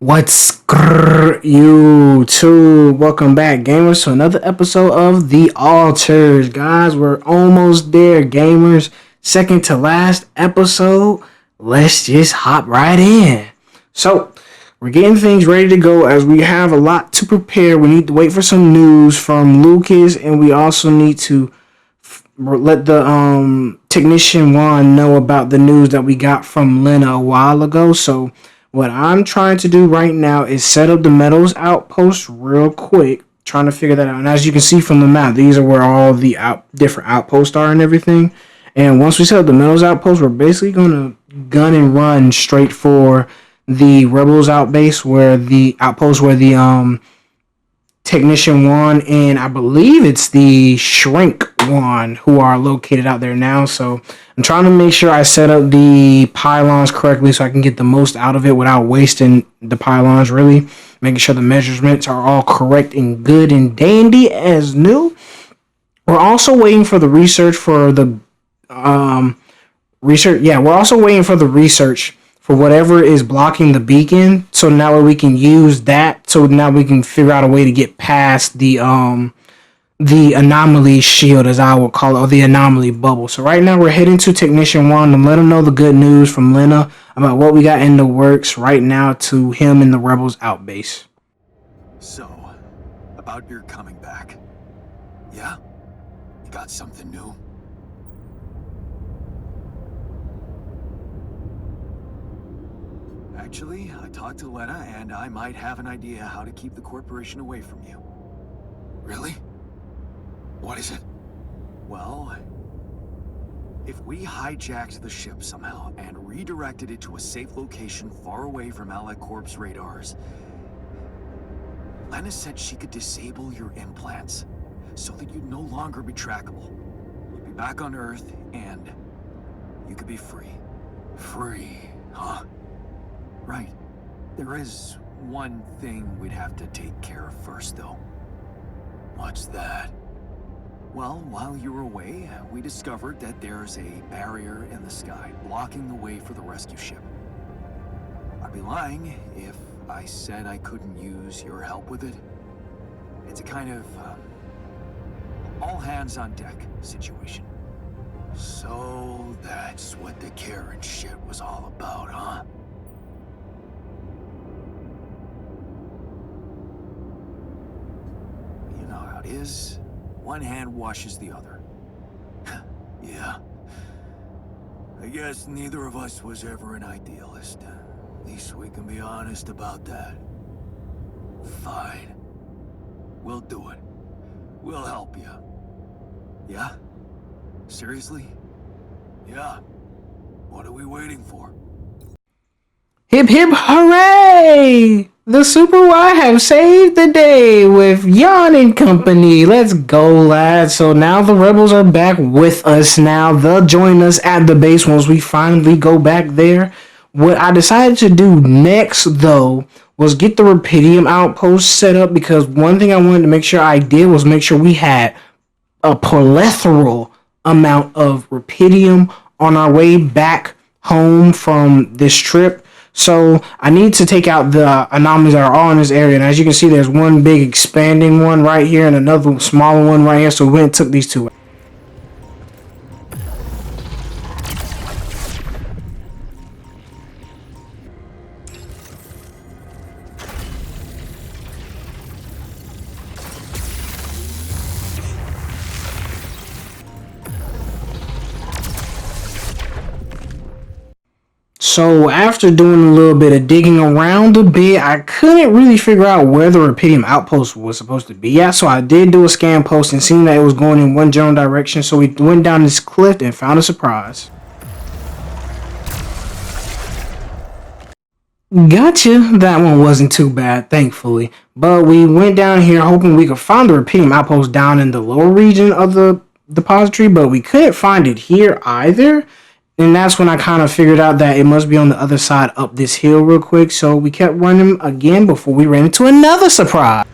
What's YouTube? Welcome back, gamers, to another episode of The Alters. Guys, we're almost there, gamers. Second to last episode. Let's just hop right in. So, we're getting things ready to go as we have a lot to prepare. We need to wait for some news from Lucas, and we also need to let the technician Juan know about the news that we got from Lena a while ago. So what I'm trying to do right now is set up the metals outpost real quick, trying to figure that out. And as you can see from the map, these are where all the different outposts are and everything. And once we set up the metals outpost, we're basically going to gun and run straight for the rebels outbase, where the outpost where the technician Juan and I believe it's the shrink Juan who are located out there now. So I'm trying to make sure I set up the pylons correctly so I can get the most out of it without wasting the pylons, really making sure the measurements are all correct and good and dandy as new. We're also waiting for the research for the we're also waiting for the research for whatever is blocking the beacon, so now we can use that. So now we can figure out a way to get past the anomaly shield, as I will call it, or the anomaly bubble. So right now we're heading to Technician Juan and let him know the good news from Lena about what we got in the works right now to him and the Rebels outbase. So, about your coming back. Yeah? You got something new? Actually, I talked to Lena, and I might have an idea how to keep the corporation away from you. Really? What is it? Well, if we hijacked the ship somehow and redirected it to a safe location far away from Allied Corp's radars, Lena said she could disable your implants so that you'd no longer be trackable. You'd be back on Earth, and you could be free. Free, huh? Right. There is one thing we'd have to take care of first, though. What's that? Well, while you were away, we discovered that there's a barrier in the sky blocking the way for the rescue ship. I'd be lying if I said I couldn't use your help with it. It's a kind of all hands on deck situation. So that's what the Karen shit was all about, huh? You know how it is. One hand washes the other. Yeah. I guess neither of us was ever an idealist. At least we can be honest about that. Fine. We'll do it. We'll help you. Yeah? Seriously? Yeah. What are we waiting for? Hip hip hooray! The Super Y have saved the day with Jan and company. Let's go, lads. So now the Rebels are back with us now. They'll join us at the base once we finally go back there. What I decided to do next, though, was get the Rapidium outpost set up, because one thing I wanted to make sure I did was make sure we had a plethora amount of Rapidium on our way back home from this trip. So I need to take out the anomalies that are all in this area. And as you can see, there's one big expanding one right here and another smaller one right here. So we went and took these two out. So after doing a little bit of digging around a bit, I couldn't really figure out where the Rapidium outpost was supposed to be at. So I did do a scan post and seen that it was going in one general direction. So we went down this cliff and found a surprise. Gotcha. That one wasn't too bad, thankfully. But we went down here hoping we could find the Rapidium outpost down in the lower region of the depository, but we couldn't find it here either. And that's when I kind of figured out that it must be on the other side up this hill real quick. So we kept running again before we ran into another surprise.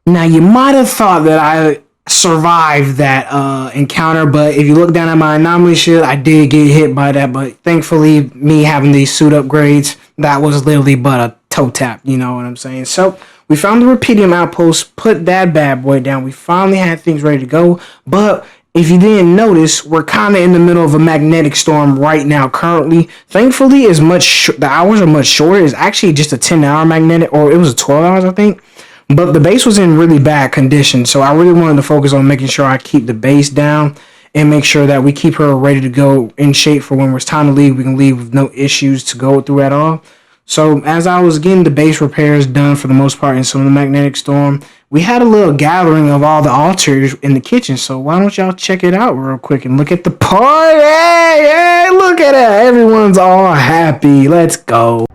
Now you might have thought that I survived that encounter, but if you look down at my anomaly shield, I did get hit by that. But thankfully, me having these suit upgrades, that was literally but a toe tap. You know what I'm saying? So we found the Rapidium outpost, put that bad boy down. We finally had things ready to go, but if you didn't notice, we're kind of in the middle of a magnetic storm right now. Currently, thankfully, the hours are much shorter. It's actually just a 10-hour magnetic, or it was a 12 hours, I think. But the base was in really bad condition, so I really wanted to focus on making sure I keep the base down and make sure that we keep her ready to go in shape for when it's time to leave. We can leave with no issues to go through at all. So as I was getting the base repairs done for the most part in some of the magnetic storm, we had a little gathering of all the altars in the kitchen. So why don't y'all check it out real quick and look at the party? Hey, look at it. Everyone's all happy. Let's go.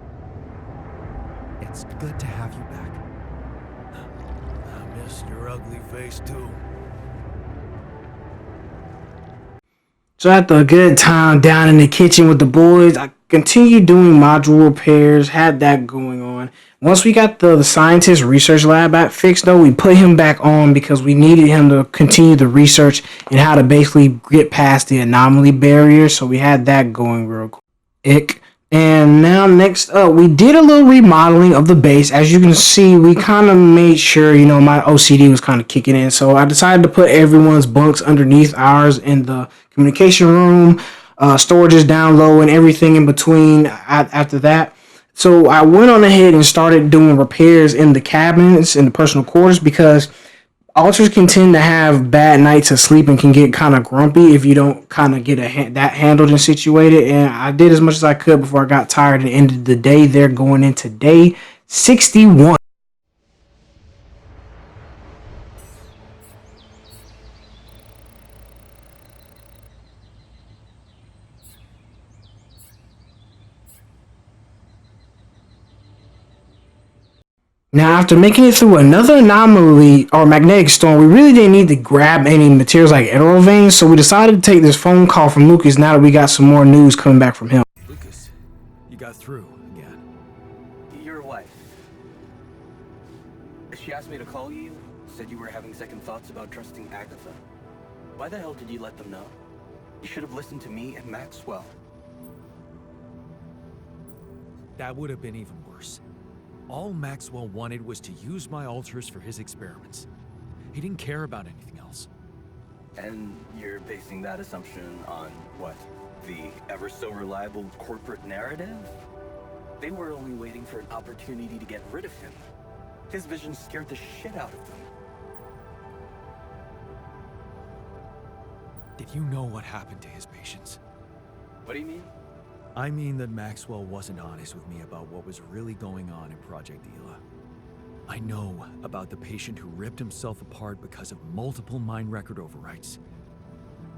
It's good to have you back. I miss your ugly face too. So after a good time down in the kitchen with the boys, I continued doing module repairs, had that going on. Once we got the scientist research lab fixed though, we put him back on because we needed him to continue the research and how to basically get past the anomaly barrier. So we had that going real quick. And now next up, we did a little remodeling of the base. As you can see, we kind of made sure, my OCD was kind of kicking in. So I decided to put everyone's bunks underneath ours in the communication room, storage is down low, and everything in between after that. So I went on ahead and started doing repairs in the cabinets, in the personal quarters, because altars can tend to have bad nights of sleep and can get kind of grumpy if you don't kind of get that handled and situated. And I did as much as I could before I got tired. At the end of the day, they're going into day 61. Now, after making it through another anomaly or magnetic storm, we really didn't need to grab any materials like emerald veins, so we decided to take this phone call from Lucas now that we got some more news coming back from him. Lucas, you got through again. Your wife. She asked me to call you, said you were having second thoughts about trusting Agatha. Why the hell did you let them know? You should have listened to me and Maxwell. That would have been even worse. All Maxwell wanted was to use my altars for his experiments. He didn't care about anything else. And you're basing that assumption on what? The ever so reliable corporate narrative? They were only waiting for an opportunity to get rid of him. His vision scared the shit out of them. Did you know what happened to his patients? What do you mean? I mean that Maxwell wasn't honest with me about what was really going on in Project Ela. I know about the patient who ripped himself apart because of multiple mind record overwrites.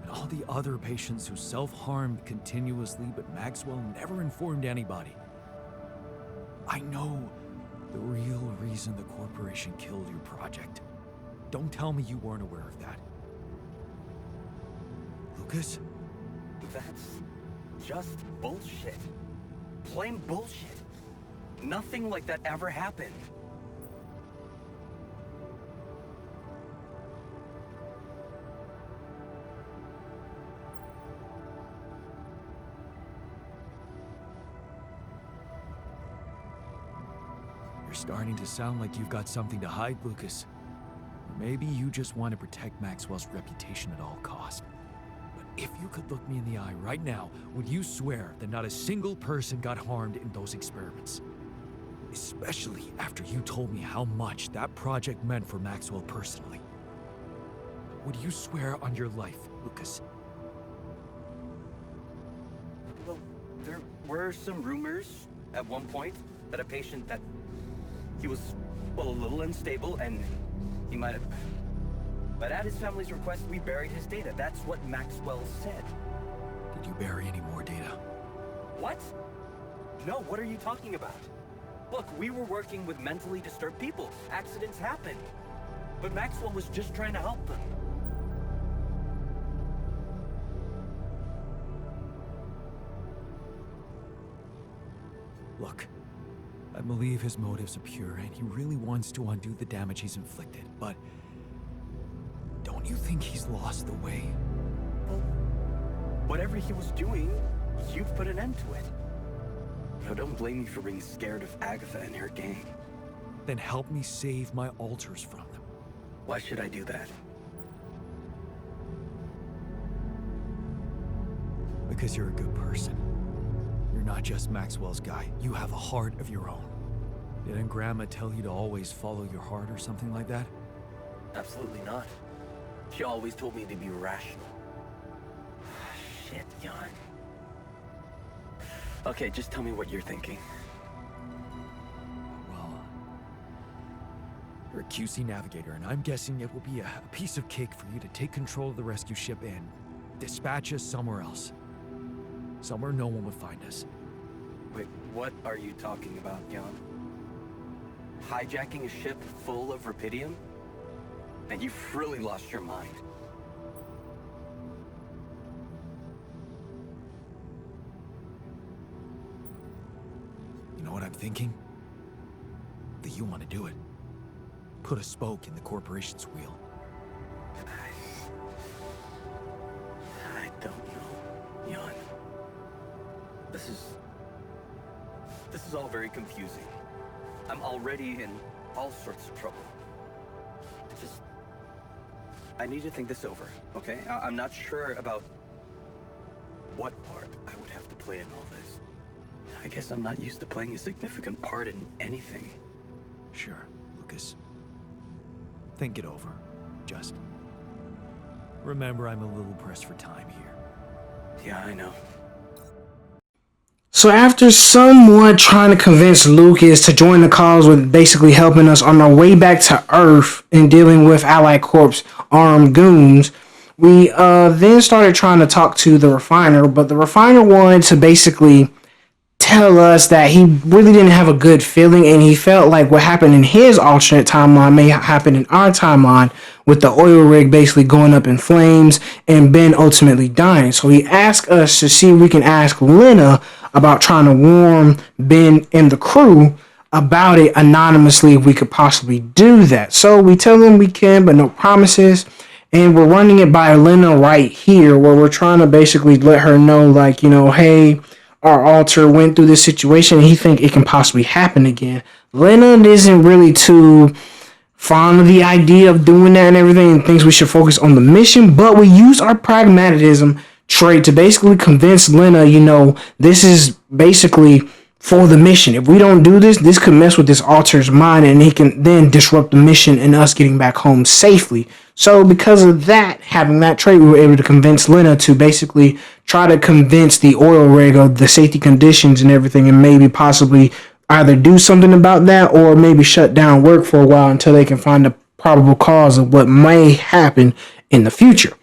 And all the other patients who self-harmed continuously, but Maxwell never informed anybody. I know the real reason the corporation killed your project. Don't tell me you weren't aware of that. Lucas? That's just bullshit. Plain bullshit. Nothing like that ever happened. You're starting to sound like you've got something to hide, Lucas. Or maybe you just want to protect Maxwell's reputation at all costs. If you could look me in the eye right now, would you swear that not a single person got harmed in those experiments? Especially after you told me how much that project meant for Maxwell personally. Would you swear on your life, Lucas? Well, there were some rumors at one point that a patient that he was, well, a little unstable and he might have... But at his family's request, we buried his data. That's what Maxwell said. Did you bury any more data? What? No, what are you talking about? Look, we were working with mentally disturbed people. Accidents happen. But Maxwell was just trying to help them. Look, I believe his motives are pure, and he really wants to undo the damage he's inflicted, but don't you think he's lost the way? Well, whatever he was doing, you've put an end to it. So don't blame me for being scared of Agatha and her gang. Then help me save my altars from them. Why should I do that? Because you're a good person. You're not just Maxwell's guy. You have a heart of your own. Didn't Grandma tell you to always follow your heart or something like that? Absolutely not. She always told me to be rational. Shit, Jan. Okay, just tell me what you're thinking. Well, you're a QC navigator, and I'm guessing it will be a piece of cake for you to take control of the rescue ship and dispatch us somewhere else. Somewhere no one would find us. Wait, what are you talking about, Jan? Hijacking a ship full of rubidium? And you've really lost your mind. You know what I'm thinking? That you want to do it. Put a spoke in the corporation's wheel. I don't know, Jan. This is all very confusing. I'm already in all sorts of trouble. I need to think this over, okay? I'm not sure about what part I would have to play in all this. I guess I'm not used to playing a significant part in anything. Sure, Lucas. Think it over. Just remember, I'm a little pressed for time here. Yeah, I know. So after somewhat trying to convince Lucas to join the cause with basically helping us on our way back to Earth and dealing with Allied Corp's armed goons, we then started trying to talk to the refiner, but the refiner wanted to basically tell us that he really didn't have a good feeling, and he felt like what happened in his alternate timeline may happen in our timeline, with the oil rig basically going up in flames and Ben ultimately dying. So he asked us to see if we can ask Lena about trying to warn Ben and the crew about it anonymously if we could possibly do that. So we tell them we can, but no promises. And we're running it by Lena right here, where we're trying to basically let her know, like, you know, hey, our alter went through this situation and he think it can possibly happen again. Lena isn't really too fond of the idea of doing that and everything, and thinks we should focus on the mission, but we use our pragmatism trait to basically convince Lena, you know, this is basically for the mission. If we don't do this, this could mess with this alter's mind and he can then disrupt the mission and us getting back home safely. So because of that, having that trait, we were able to convince Lena to basically try to convince the oil rig of the safety conditions and everything, and maybe possibly either do something about that or maybe shut down work for a while until they can find the probable cause of what may happen in the future.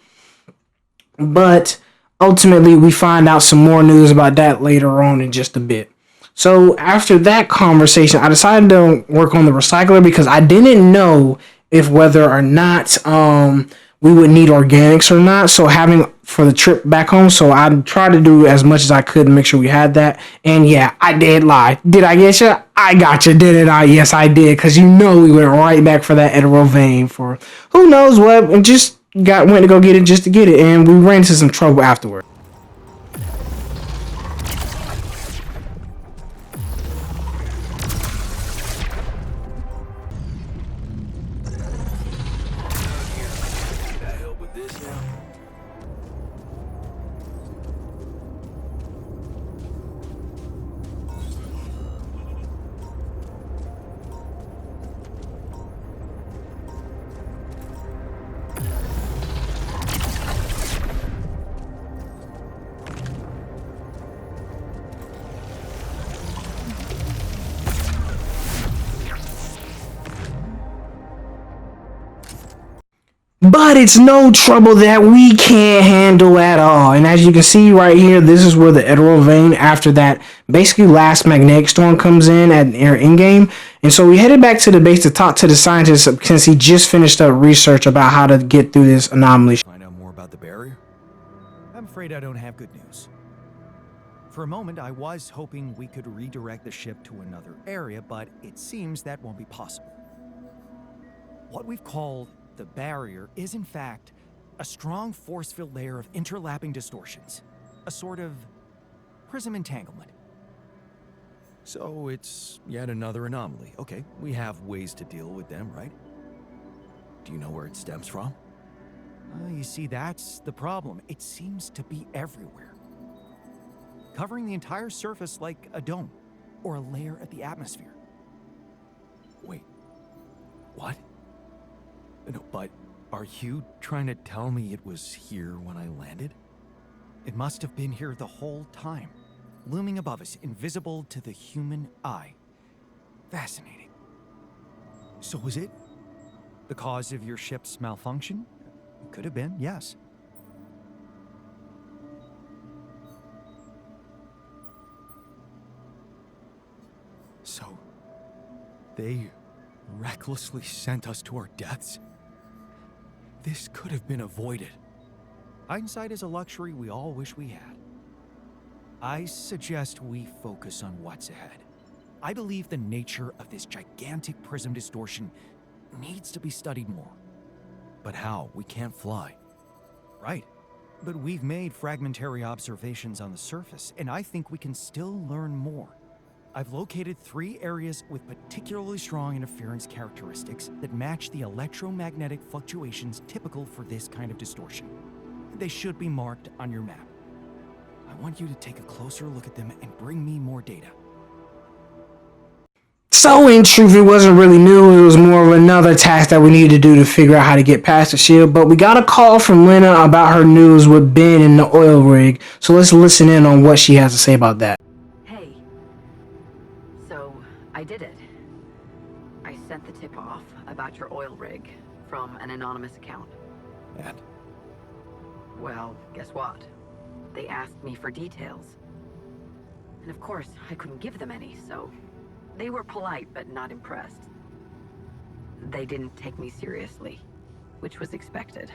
But ultimately, we find out some more news about that later on in just a bit. So after that conversation, I decided to work on the recycler because I didn't know if whether or not we would need organics or not. So having for the trip back home, so I tried to do as much as I could to make sure we had that. And yeah, I did lie. Did I get you? I got you, didn't I? Yes, I did. Because you know we went right back for that Eterol vein for who knows what, and just went to go get it just to get it, and we ran into some trouble afterward. But it's no trouble that we can't handle at all. And as you can see right here, this is where the Eterol vein, after that basically last magnetic storm, comes in at our in-game. And so we headed back to the base to talk to the scientist since he just finished up research about how to get through this anomaly. Find out more about the barrier? I'm afraid I don't have good news. For a moment, I was hoping we could redirect the ship to another area, but it seems that won't be possible. What we've called the barrier is, in fact, a strong force-filled layer of interlapping distortions. A sort of prism entanglement. So it's yet another anomaly. Okay, we have ways to deal with them, right? Do you know where it stems from? You see, that's the problem. It seems to be everywhere. Covering the entire surface like a dome, or a layer of the atmosphere. Wait, what? No, but are you trying to tell me it was here when I landed? It must have been here the whole time, looming above us, invisible to the human eye. Fascinating. So was it the cause of your ship's malfunction? It could have been, yes. So, they recklessly sent us to our deaths? This could have been avoided. Hindsight is a luxury we all wish we had. I suggest we focus on what's ahead. I believe the nature of this gigantic prism distortion needs to be studied more. But how? We can't fly. Right. But we've made fragmentary observations on the surface, and I think we can still learn more. I've located 3 areas with particularly strong interference characteristics that match the electromagnetic fluctuations typical for this kind of distortion. They should be marked on your map. I want you to take a closer look at them and bring me more data. So in truth, it wasn't really new. It was more of another task that we needed to do to figure out how to get past the shield. But we got a call from Lena about her news with Ben in the oil rig. So let's listen in on what she has to say about that. Hey. So, I did it. I sent the tip off about your oil rig from an anonymous account. And? Well, guess what? They asked me for details. And of course, I couldn't give them any, so they were polite but not impressed. They didn't take me seriously, which was expected.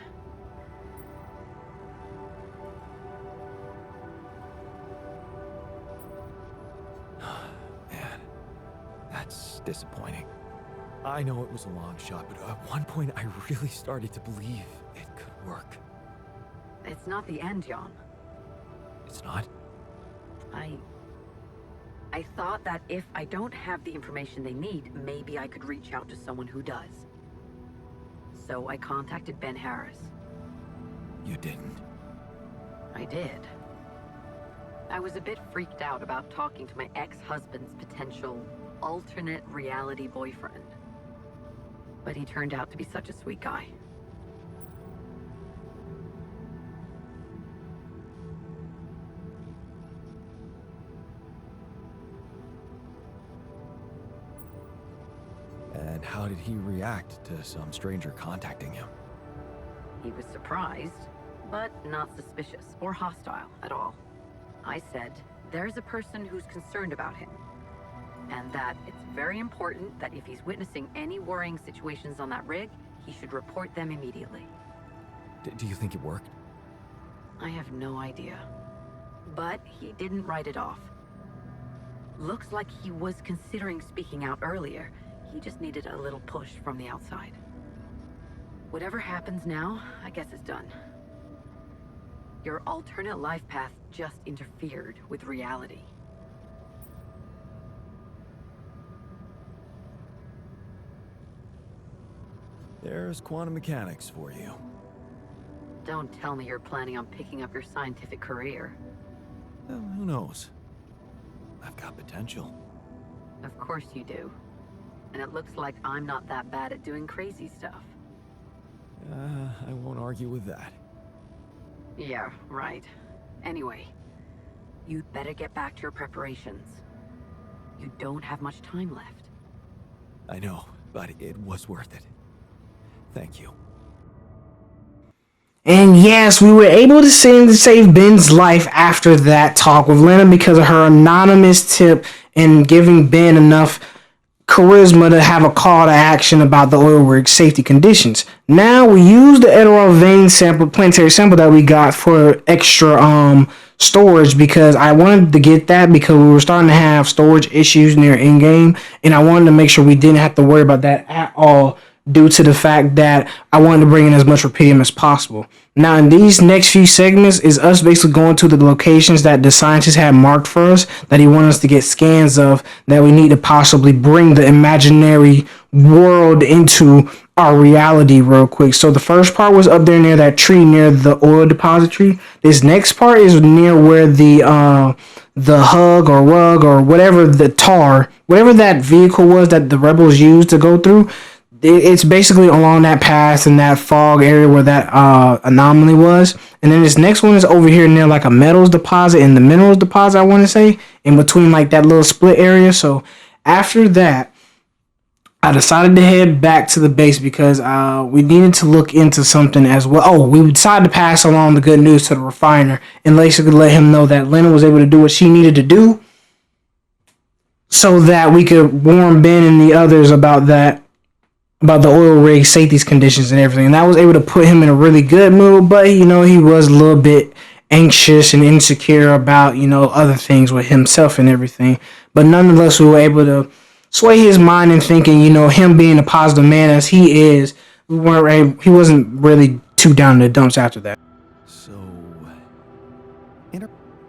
Man, that's disappointing. I know it was a long shot, but at one point I really started to believe it could work. It's not the end, Jan. It's not? I thought that if I don't have the information they need, maybe I could reach out to someone who does. So I contacted Ben Harris. You didn't? I did. I was a bit freaked out about talking to my ex-husband's potential alternate reality boyfriend. But he turned out to be such a sweet guy. And how did he react to some stranger contacting him? He was surprised, but not suspicious or hostile at all. I said, there's a person who's concerned about him, and that it's very important that if he's witnessing any worrying situations on that rig, he should report them immediately. Do you think it worked? I have no idea. But he didn't write it off. Looks like he was considering speaking out earlier. He just needed a little push from the outside. Whatever happens now, I guess it's done. Your alternate life path just interfered with reality. There's quantum mechanics for you. Don't tell me you're planning on picking up your scientific career. Well, who knows? I've got potential. Of course you do. And it looks like I'm not that bad at doing crazy stuff. I won't argue with that. Yeah, right. Anyway, you'd better get back to your preparations. You don't have much time left. I know, but it was worth it. Thank you. And yes, we were able to save Ben's life after that talk with Lena because of her anonymous tip and giving Ben enough charisma to have a call to action about the oil rig safety conditions. Now we use the Emerald vein sample, planetary sample that we got for extra storage because I wanted to get that because we were starting to have storage issues near in game, and I wanted to make sure we didn't have to worry about that at all due to the fact that I wanted to bring in as much rupidium as possible. Now, in these next few segments, is us basically going to the locations that the scientists had marked for us that he wanted us to get scans of that we need to possibly bring the imaginary world into our reality real quick. So the first part was up there near that tree near the oil depository. This next part is near where the hug or rug or whatever the tar, whatever that vehicle was that the rebels used to go through. It's basically along that path in that fog area where that anomaly was. And then this next one is over here near like a metals deposit and the minerals deposit, I want to say, in between like that little split area. So after that, I decided to head back to the base because we needed to look into something as well. Oh, we decided to pass along the good news to the refiner and basically let him know that Lena was able to do what she needed to do so that we could warn Ben and the others about the oil rig safety conditions and everything. And that was able to put him in a really good mood, but he was a little bit anxious and insecure about, other things with himself and everything. But nonetheless, we were able to sway his mind in thinking, him being a positive man as he is, he wasn't really too down in the dumps after that. So,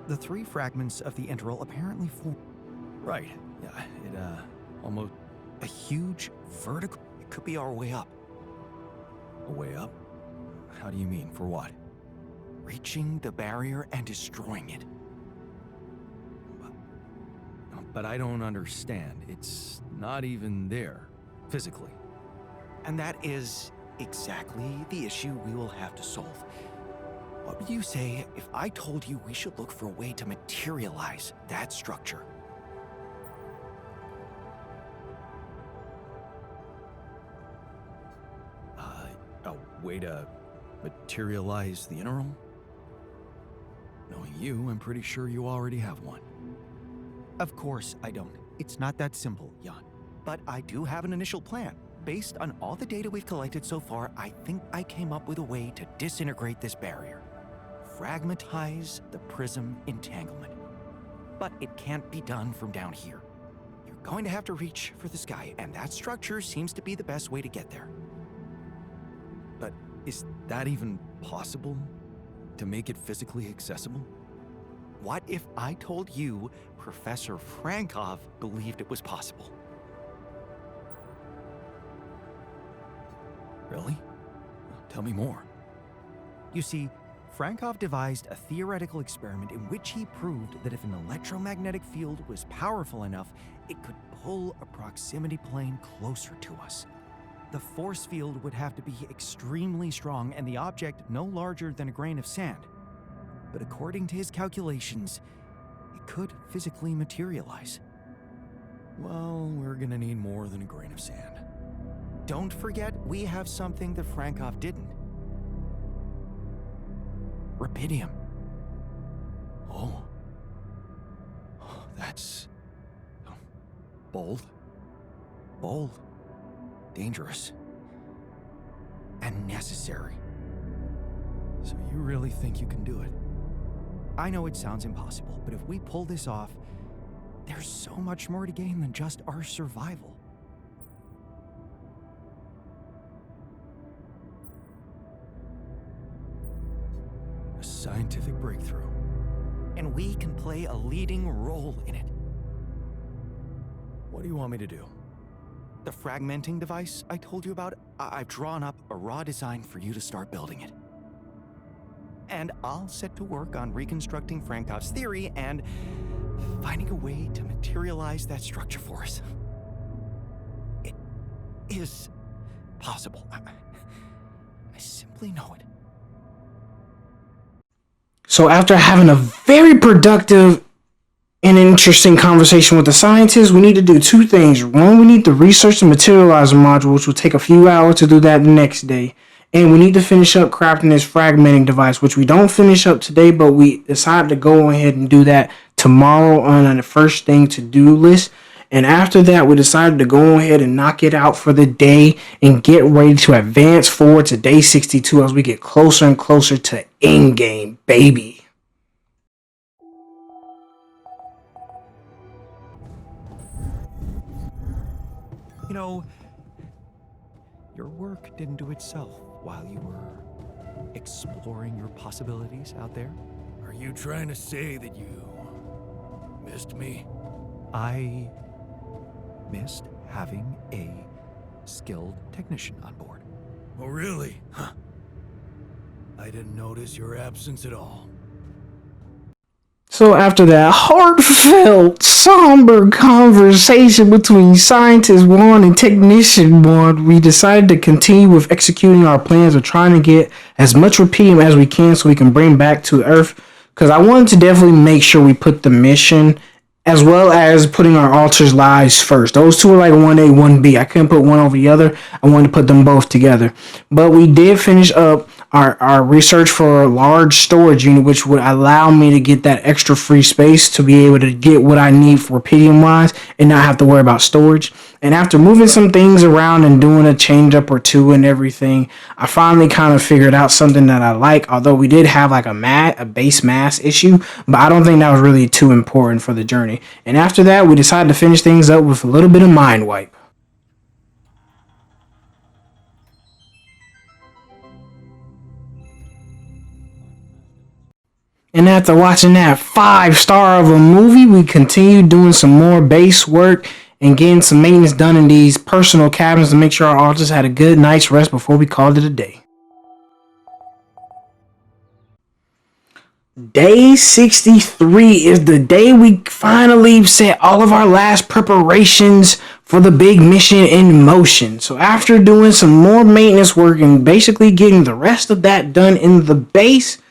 the three fragments of the interval apparently form. Right. Yeah. It almost a huge vertical. It could be our way up. A way up? How do you mean? For what? Reaching the barrier and destroying it. But I don't understand. It's not even there, physically. And that is exactly the issue we will have to solve. What would you say if I told you we should look for a way to materialize that structure? A way to materialize the interim? Knowing you, I'm pretty sure you already have one. Of course I don't. It's not that simple, Jan. But I do have an initial plan. Based on all the data we've collected so far, I think I came up with a way to disintegrate this barrier. Fragmentize the prism entanglement. But it can't be done from down here. You're going to have to reach for the sky, and that structure seems to be the best way to get there. But is that even possible? To make it physically accessible? What if I told you Professor Frankov believed it was possible? Really? Tell me more. You see, Frankov devised a theoretical experiment in which he proved that if an electromagnetic field was powerful enough, it could pull a proximity plane closer to us. The force field would have to be extremely strong and the object no larger than a grain of sand. But according to his calculations, it could physically materialize. Well, we're gonna need more than a grain of sand. Don't forget, we have something that Frankov didn't. Rupidium. Oh. That's... bold. Bold. Dangerous. And necessary. So you really think you can do it? I know it sounds impossible, but if we pull this off, there's so much more to gain than just our survival. A scientific breakthrough. And we can play a leading role in it. What do you want me to do? The fragmenting device I told you about, I've drawn up a raw design for you to start building it. And I'll set to work on reconstructing Frankov's theory and finding a way to materialize that structure for us. It is possible. I simply know it. So after having a very productive and interesting conversation with the scientists, we need to do two things. One, we need to research the materializer module, which will take a few hours to do that the next day. And we need to finish up crafting this fragmenting device, which we don't finish up today, but we decided to go ahead and do that tomorrow on the first thing to-do list. And after that, we decided to go ahead and knock it out for the day and get ready to advance forward to day 62 as we get closer and closer to endgame, baby. Your work didn't do itself while you were exploring your possibilities out there. Are you trying to say that you missed me? I missed having a skilled technician on board. Oh, really? Huh. I didn't notice your absence at all. So after that heartfelt, somber conversation between Scientist 1 and Technician 1, we decided to continue with executing our plans of trying to get as much rupidium as we can so we can bring back to Earth. Because I wanted to definitely make sure we put the mission as well as putting our alters' lives first. Those two were like 1A, 1B. I couldn't put one over the other. I wanted to put them both together. But we did finish up our research for a large storage unit, which would allow me to get that extra free space to be able to get what I need for Rupidium wise and not have to worry about storage. And after moving some things around and doing a change up or two and everything, I finally kind of figured out something that I like. Although we did have like a base mass issue, but I don't think that was really too important for the journey. And after that, we decided to finish things up with a little bit of mind wipe. And after watching that 5-star of a movie, we continued doing some more base work and getting some maintenance done in these personal cabins to make sure our alters had a good night's rest before we called it a day. Day 63 is the day we finally set all of our last preparations for the big mission in motion. So after doing some more maintenance work and basically getting the rest of that done in the base,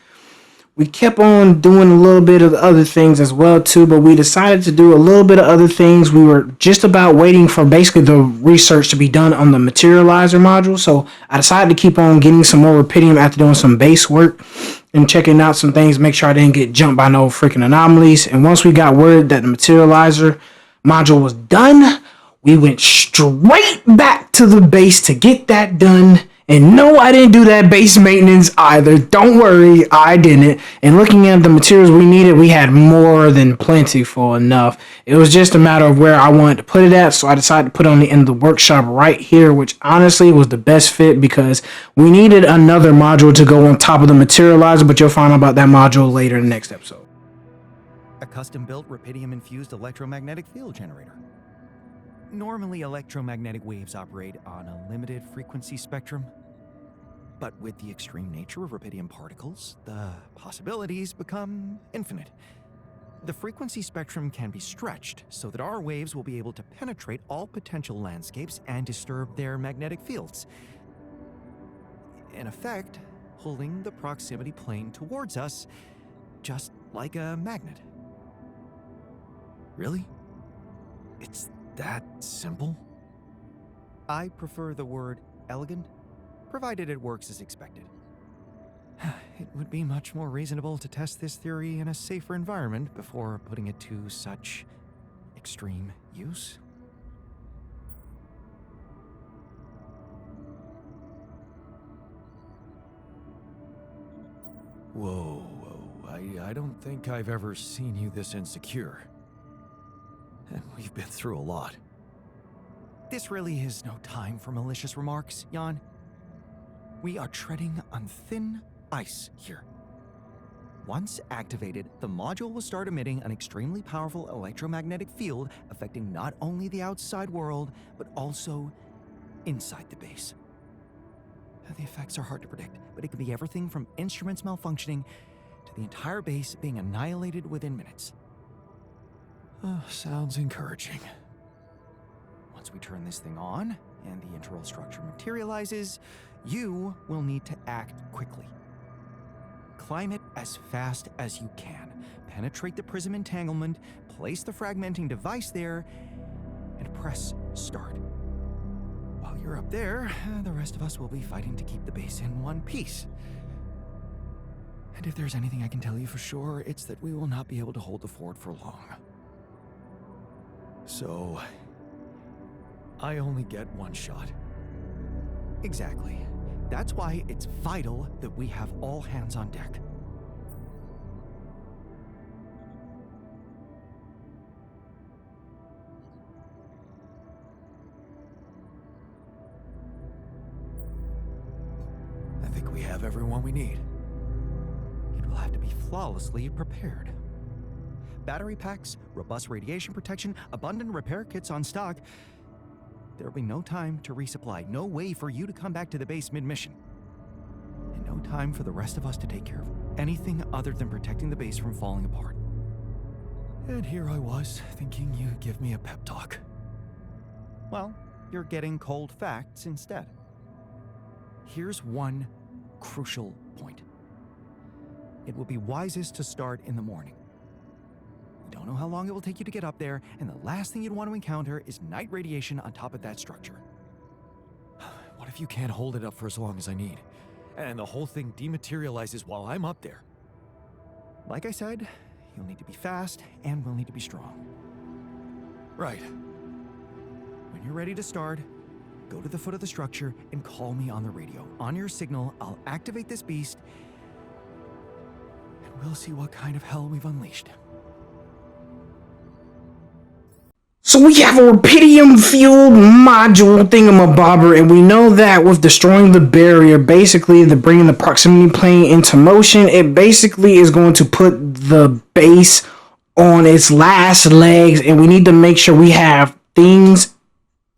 we kept on doing a little bit of other things as well too, but we decided to do a little bit of other things. We were just about waiting for basically the research to be done on the materializer module, so I decided to keep on getting some more rupidium after doing some base work and checking out some things, make sure I didn't get jumped by no freaking anomalies. And once we got word that the materializer module was done, we went straight back to the base to get that done. And no, I didn't do that base maintenance either. Don't worry, I didn't. And looking at the materials we needed, we had more than plentiful enough. It was just a matter of where I wanted to put it at, so I decided to put it on the end of the workshop right here, which honestly was the best fit because we needed another module to go on top of the materializer, but you'll find out about that module later in the next episode. A custom-built rupidium-infused electromagnetic field generator. Normally, electromagnetic waves operate on a limited frequency spectrum. But with the extreme nature of rupidium particles, the possibilities become infinite. The frequency spectrum can be stretched so that our waves will be able to penetrate all potential landscapes and disturb their magnetic fields. In effect, pulling the proximity plane towards us, just like a magnet. Really? It's that simple? I prefer the word elegant, provided it works as expected. It would be much more reasonable to test this theory in a safer environment before putting it to such extreme use. Whoa. I don't think I've ever seen you this insecure. And we've been through a lot. This really is no time for malicious remarks, Jan. We are treading on thin ice here. Once activated, the module will start emitting an extremely powerful electromagnetic field affecting not only the outside world, but also inside the base. The effects are hard to predict, but it can be everything from instruments malfunctioning to the entire base being annihilated within minutes. Sounds encouraging. Once we turn this thing on, and the internal structure materializes, you will need to act quickly. Climb it as fast as you can, penetrate the prism entanglement, place the fragmenting device there, and press start. While you're up there, the rest of us will be fighting to keep the base in one piece. And if there's anything I can tell you for sure, it's that we will not be able to hold the fort for long. So, I only get one shot. Exactly. That's why it's vital that we have all hands on deck. like we have everyone we need. It will have to be flawlessly prepared. Battery packs, robust radiation protection, abundant repair kits on stock. There'll be no time to resupply, no way for you to come back to the base mid-mission. And no time for the rest of us to take care of anything other than protecting the base from falling apart. And here I was, thinking you'd give me a pep talk. Well, you're getting cold facts instead. Here's one crucial point. It will be wisest to start in the morning. You don't know how long it will take you to get up there, and the last thing you'd want to encounter is night radiation on top of that structure. What if you can't hold it up for as long as I need, and the whole thing dematerializes while I'm up there? Like I said, you'll need to be fast, and we'll need to be strong. Right. When you're ready to start, go to the foot of the structure and call me on the radio. On your signal, I'll activate this beast, and we'll see what kind of hell we've unleashed. So we have a rubidium-fueled module thingamabobber, and we know that with destroying the barrier, basically the bringing the proximity plane into motion, it basically is going to put the base on its last legs, and we need to make sure we have things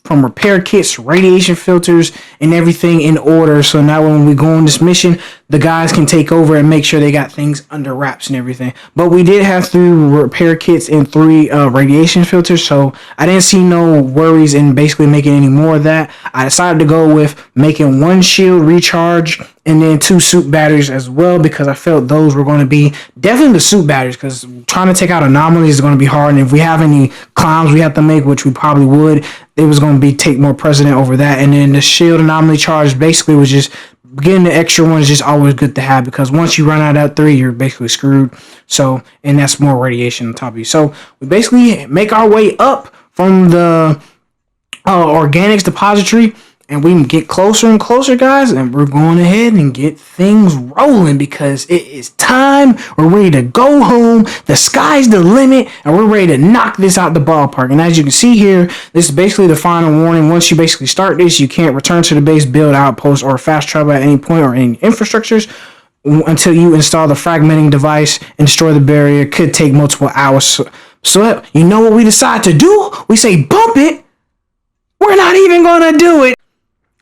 from repair kits, radiation filters, and everything in order. So now when we go on this mission, the guys can take over and make sure they got things under wraps and everything. But we did have 3 repair kits and 3 radiation filters, so I didn't see no worries in basically making any more of that. I decided to go with making 1 shield recharge and then 2 suit batteries as well, because I felt those were going to be definitely the suit batteries, because trying to take out anomalies is going to be hard, and if we have any clowns we have to make, which we probably would, it was going to be take more precedent over that. And then the shield anomaly charge basically was just getting the extra one is just always good to have, because once you run out of 3, you're basically screwed. So, and that's more radiation on top of you. So we basically make our way up from the organics depository, and we can get closer and closer, guys, and we're going ahead and get things rolling, because it is time. We're ready to go home. The sky's the limit, and we're ready to knock this out the ballpark. And as you can see here, this is basically the final warning. Once you basically start this, you can't return to the base, build outposts, or fast travel at any point or any infrastructures until you install the fragmenting device and destroy the barrier. It could take multiple hours. So you know what we decide to do? We say bump it. We're not even gonna do it.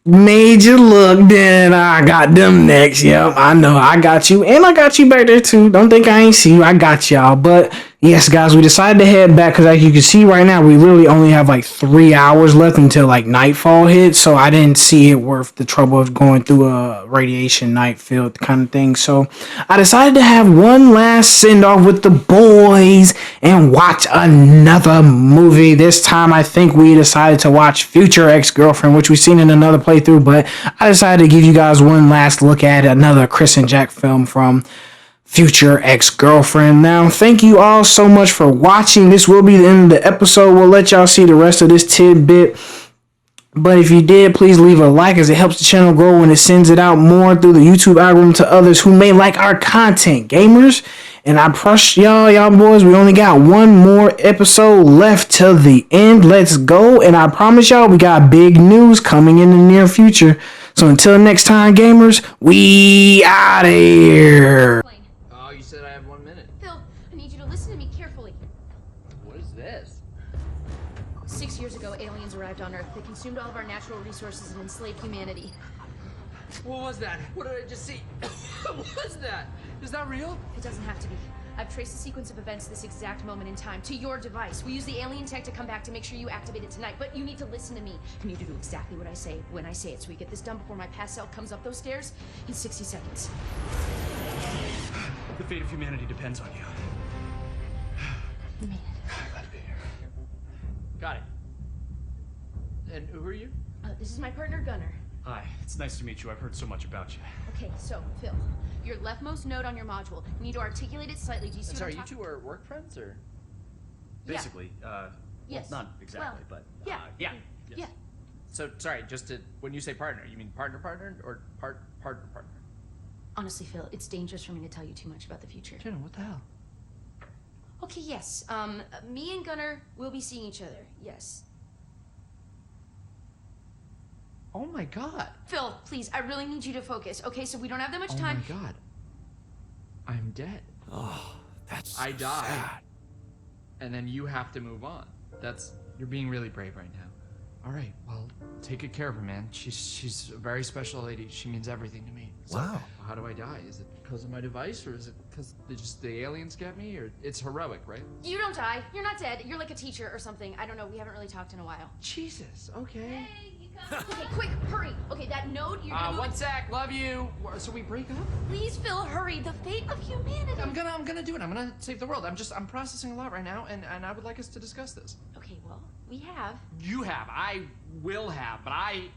Made you look, then I got them next. Yep, I know, I got you, and I got you back there too. Don't think I ain't see you, I got y'all. But yes, guys, we decided to head back, because as you can see right now, we literally only have like 3 hours left until like nightfall hits, so I didn't see it worth the trouble of going through a radiation night field kind of thing. So I decided to have one last send-off with the boys and watch another movie. This time I think we decided to watch Future Ex-Girlfriend, which we've seen in another playthrough, but I decided to give you guys one last look at another Chris and Jack film from Future Ex-Girlfriend. Now, thank you all so much for watching. This will be the end of the episode. We'll let y'all see the rest of this tidbit. But if you did, please leave a like, as it helps the channel grow and it sends it out more through the YouTube algorithm to others who may like our content, gamers. And I trust y'all boys, we only got one more episode left till the end. Let's go. And I promise y'all, we got big news coming in the near future. So until next time, gamers, we out of here. Oh, you said I have 1 minute. Phil, I need you to listen to me carefully. What is this? 6 years ago, aliens arrived on Earth. They consumed all of our natural resources and enslaved humanity. What was that? What did I just see? What was that? Is that real? It doesn't have to be. I've traced the sequence of events to this exact moment in time, to your device. We use the alien tech to come back to make sure you activate it tonight, but you need to listen to me. You need to do exactly what I say when I say it, so we get this done before my past self comes up those stairs in 60 seconds. The fate of humanity depends on you. You made it. Glad to be here. Got it. And who are you? This is my partner, Gunnar. Hi, it's nice to meet you. I've heard so much about you. Okay, so, Phil, your leftmost node on your module, you need to articulate it slightly. Do you see what Sorry, I'm you talking- two are work friends, or? Basically, Yes. well, not exactly, Well, but yeah. yeah. Yes. Yeah. So, sorry, just to, when you say partner, you mean partner or partner? Honestly, Phil, it's dangerous for me to tell you too much about the future. Jenna, what the hell? Okay, yes. Me and Gunnar will be seeing each other. Yes. Oh my god. Phil, please, I really need you to focus. Okay, so we don't have that much Oh time. my god. I'm dead. Oh, that's I so die. sad. And then you have to move on. You're being really brave right now. All right, well, take good care of her, man. She's a very special lady. She means everything to me. So, Wow. how do I die? Is it because of my device, or is it because the aliens get me? Or it's heroic, right? You don't die. You're not dead. You're like a teacher or something. I don't know. We haven't really talked in a while. Jesus. Okay. Okay, quick, hurry. Okay, that note, you're gonna move One it- sec. Love you. So we break up? Please, Phil, hurry. The fate of humanity. I'm gonna do it. I'm gonna save the world. I'm processing a lot right now, and I would like us to discuss this. Okay, well, we have. You have. I will have, but I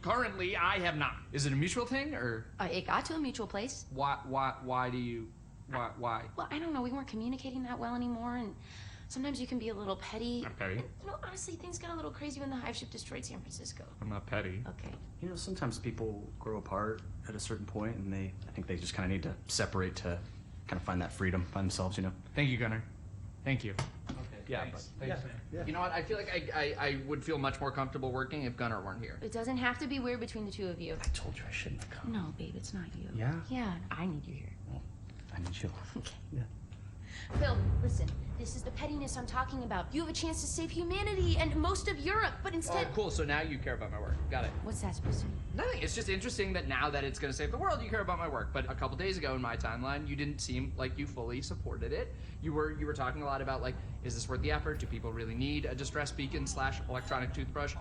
have not. Is it a mutual thing, or It got to a mutual place. why do you, why? Well, I don't know. We weren't communicating that well anymore, and sometimes you can be a little petty. I'm petty. You know, honestly, things got a little crazy when the hive ship destroyed San Francisco. I'm not petty. Okay. You know, sometimes people grow apart at a certain point, and I think they just kind of need to separate to kind of find that freedom by themselves, you know? Thank you, Gunnar. Thank you. Okay, Yeah, thanks. but you know what? I feel like I would feel much more comfortable working if Gunnar weren't here. It doesn't have to be weird between the two of you. I told you I shouldn't have come. No, babe, it's not you. Yeah? Yeah, I need you here. Well, I need you. Okay. Yeah. Phil, listen. This is the pettiness I'm talking about. You have a chance to save humanity and most of Europe, but instead... Oh, cool. So now you care about my work. Got it. What's that supposed to mean? Nothing. It's just interesting that now that it's going to save the world, you care about my work. But a couple days ago in my timeline, you didn't seem like you fully supported it. You were talking a lot about, like, is this worth the effort? Do people really need a distress beacon / electronic toothbrush?